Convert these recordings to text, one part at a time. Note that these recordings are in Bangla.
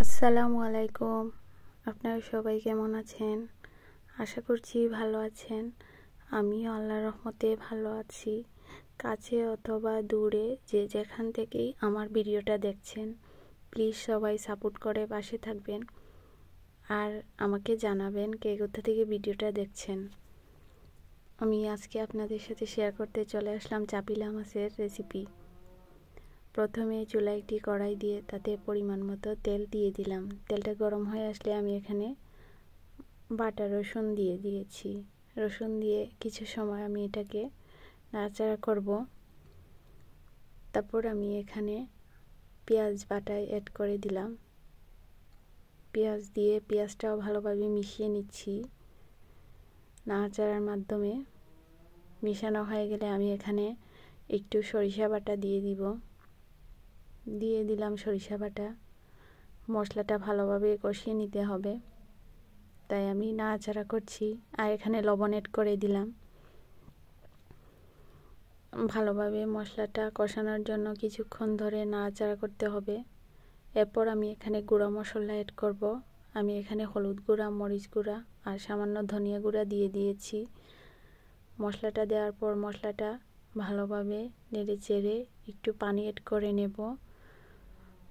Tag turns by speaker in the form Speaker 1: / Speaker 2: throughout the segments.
Speaker 1: আসসালামু আলাইকুম। আপনারা সবাই কেমন আছেন? আশা করছি ভালো আছেন। আমিও আল্লাহর রহমতে ভালো আছি। কাছে অথবা দূরে যে যেখান থেকেই আমার ভিডিওটা দেখছেন, প্লিজ সবাই সাপোর্ট করে পাশে থাকবেন আর আমাকে জানাবেন কে কোথা থেকে ভিডিওটা দেখছেন। আমি আজকে আপনাদের সাথে শেয়ার করতে চলে আসলাম চাপিলা মাছের রেসিপি। প্রথমে চুলায় একটি কড়াই দিয়ে তাতে পরিমাণ মতো তেল দিয়ে দিলাম। তেলটা গরম হয়ে আসলে আমি এখানে বাটা রসুন দিয়ে দিয়েছি। রসুন দিয়ে কিছু সময় আমি এটাকে নাড়াচাড়া করব। তারপর আমি এখানে পেঁয়াজ বাটায় অ্যাড করে দিলাম। পেঁয়াজ দিয়ে পেঁয়াজটাও ভালোভাবে মিশিয়ে নিচ্ছি নাড়াচাড়ার মাধ্যমে। মিশানো হয়ে গেলে আমি এখানে একটু সরিষা বাটা দিয়ে দিলাম সরিষা বাটা। মশলাটা ভালোভাবে কষিয়ে নিতে হবে, তাই আমি নাড়াচাড়া করছি। আর এখানে লবণ অ্যাড করে দিলাম। ভালোভাবে মশলাটা কষানোর জন্য কিছুক্ষণ ধরে নাড়াচাড়া করতে হবে। এরপর আমি এখানে গুঁড়া মশলা অ্যাড করব। আমি এখানে হলুদ গুঁড়া, মরিচ গুঁড়া আর সামান্য ধনিয়া গুঁড়া দিয়ে দিয়েছি। মশলাটা দেওয়ার পর মশলাটা ভালোভাবে নেড়ে চেড়ে একটু পানি অ্যাড করে নেব।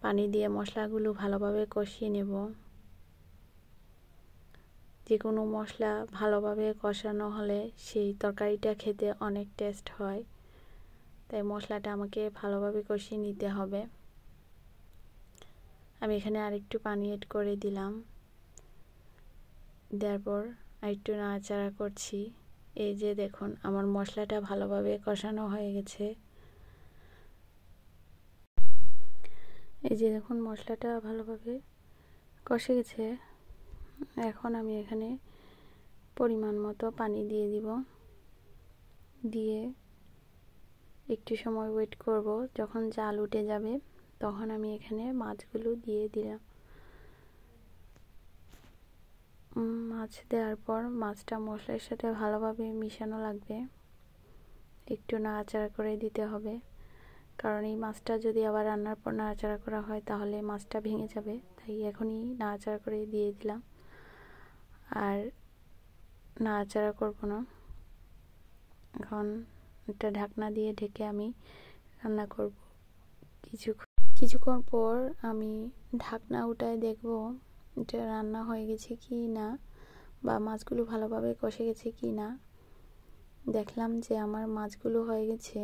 Speaker 1: পানি দিয়ে মশলাগুলো ভালোভাবে কষিয়ে নেব। যে কোনো মশলা ভালোভাবে কষানো হলে সেই তরকারিটা খেতে অনেক টেস্ট হয়, তাই মশলাটা আমাকে ভালোভাবে কষিয়ে নিতে হবে। আমি এখানে আরেকটু পানি অ্যাড করে দিলাম। দেওয়ার পর আরেকটু নাড়াচাড়া করছি। এই যে দেখুন আমার মশলাটা ভালোভাবে কষানো হয়ে গেছে। এই যে দেখুন মশলাটা ভালোভাবে কষে গেছে। এখন আমি এখানে পরিমাণ মতো পানি দিয়ে দিব। দিয়ে একটু সময় ওয়েট করব। যখন জাল উঠে যাবে তখন আমি এখানে মাছগুলো দিয়ে দিলাম। মাছ দেওয়ার পর মাছটা মশলার সাথে ভালোভাবে মিশানো লাগবে। একটু নাড়াচাড়া করে দিতে হবে, কারণ এই মাছটা যদি আবার রান্নার পর নাড়াচাড়া করা হয় তাহলে মাছটা ভেঙে যাবে। তাই এখনই নাড়াচাড়া করে দিয়ে দিলাম, আর নাড়াচাড়া করব না। এখন একটা ঢাকনা দিয়ে ঢেকে আমি রান্না করব। কিছুক্ষণ পর আমি ঢাকনা উঠায় দেখব এটা রান্না হয়ে গেছে কি না, বা মাছগুলো ভালোভাবে কষে গেছে কি না। দেখলাম যে আমার মাছগুলো হয়ে গেছে,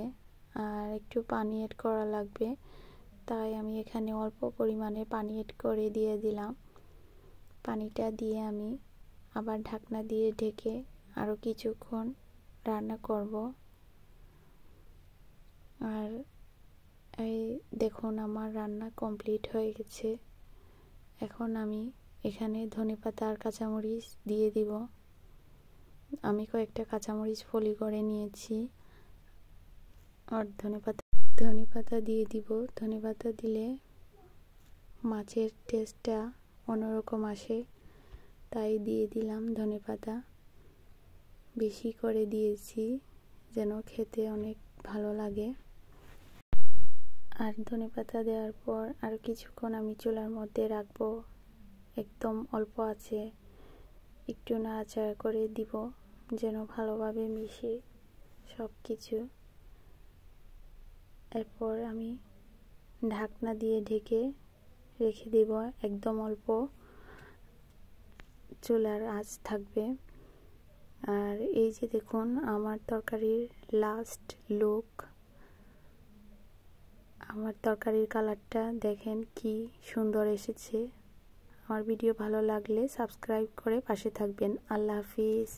Speaker 1: আর একটু পানি অ্যাড করা লাগবে, তাই আমি এখানে অল্প পরিমাণে পানি অ্যাড করে দিয়ে দিলাম। পানিটা দিয়ে আমি আবার ঢাকনা দিয়ে ঢেকে আরও কিছুক্ষণ রান্না করব। আর এই দেখুন আমার রান্না কমপ্লিট হয়ে গেছে। এখন আমি এখানে ধনেপাতা আর কাঁচামরিচ দিয়ে দিব। আমি কয়েকটা কাঁচামরিচ ফলি করে নিয়েছি, আর ধনেপাতা দিয়ে দিব। ধনেপাতা দিলে মাছের টেস্টটা অন্যরকম আসে, তাই দিয়ে দিলাম ধনেপাতা। বেশি করে দিয়েছি যেন খেতে অনেক ভালো লাগে। আর ধনেপাতা দেওয়ার পর আর কিছুক্ষণ আমি চুলার মধ্যে রাখবো। একদম অল্প আছে একটু নাড়াচাড়া করে দিব যেন ভালোভাবে মিশে সব কিছু। এরপর আমি ঢাকনা দিয়ে ঢেকে রেখে দেব। একদম অল্প চুলার আঁচ থাকবে। আর এই যে দেখুন আমার তরকারির লাস্ট লুক। আমার তরকারির কালারটা দেখেন কি সুন্দর এসেছে। আমার ভিডিও ভালো লাগলে সাবস্ক্রাইব করে পাশে থাকবেন। আল্লাহ হাফিজ।